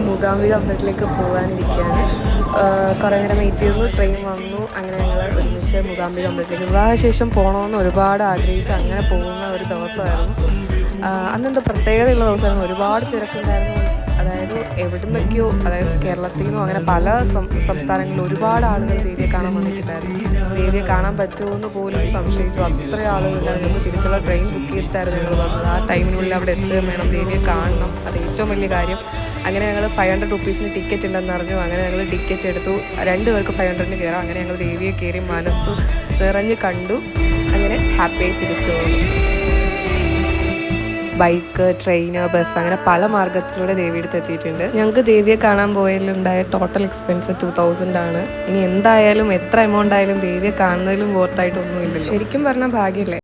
മൂകാംബിക അമ്പലത്തിലേക്ക് പോകാനിരിക്കുകയാണ്. കുറേ നേരം വെയിറ്റ് ചെയ്തു, ട്രെയിൻ വന്നു. അങ്ങനെ ഞങ്ങൾ ഒരുമിച്ച് മൂകാംബിക അമ്പലത്തിലേക്ക് വിവാഹശേഷം പോകണമെന്ന് ഒരുപാട് ആഗ്രഹിച്ച് അങ്ങനെ പോകുന്ന ഒരു ദിവസമായിരുന്നു. അന്നെന്തോ പ്രത്യേകതയുള്ള ദിവസമായിരുന്നു. ഒരുപാട് തിരക്കുണ്ടായിരുന്നു. അതായത് എവിടുന്നൊക്കെയോ, അതായത് കേരളത്തിൽ നിന്നും അങ്ങനെ പല സംസ്ഥാനങ്ങളിലും ഒരുപാട് ആളുകൾ ദേവിയെ കാണാൻ വന്നിട്ടുണ്ടായിരുന്നു. ദേവിയെ കാണാൻ പറ്റുമോ എന്ന് പോലും സംശയിച്ചു. അത്രയും ആളുകളുണ്ടായിരുന്നു. നമുക്ക് തിരിച്ചുള്ള ട്രെയിൻ ബുക്ക് ചെയ്തിട്ടായിരുന്നു ഞങ്ങൾ വന്നത്. ആ ടൈമിനുള്ളിൽ അവിടെ എത്തുകയും വേണം, ദേവിയെ കാണണം. അത് ഏറ്റവും വലിയ കാര്യം. അങ്ങനെ ഞങ്ങൾ 500 റുപ്പീസിന് ടിക്കറ്റ് ഉണ്ടെന്ന് അറിഞ്ഞു. അങ്ങനെ ഞങ്ങൾ ടിക്കറ്റ് എടുത്തു. 2 പേർക്ക് 500-ന് കയറാം. അങ്ങനെ ഞങ്ങൾ ദേവിയെ കയറി മനസ്സ് നിറഞ്ഞ് കണ്ടു. അങ്ങനെ ഹാപ്പിയായി തിരിച്ചു പോകുന്നു. ബൈക്ക്, ട്രെയിന്, ബസ് അങ്ങനെ പല മാർഗത്തിലൂടെ ദേവിയുടെ അടുത്ത് എത്തിയിട്ടുണ്ട്. ഞങ്ങൾക്ക് ദേവിയെ കാണാൻ പോയതിലുണ്ടായ ടോട്ടൽ എക്സ്പെൻസ് 2000 ആണ്. ഇനി എന്തായാലും എത്ര എമൗണ്ട് ആയാലും ദേവിയെ കാണുന്നതിലും വർത്തായിട്ടൊന്നുമില്ല. ശരിക്കും പറഞ്ഞാൽ ഭാഗ്യമല്ലേ.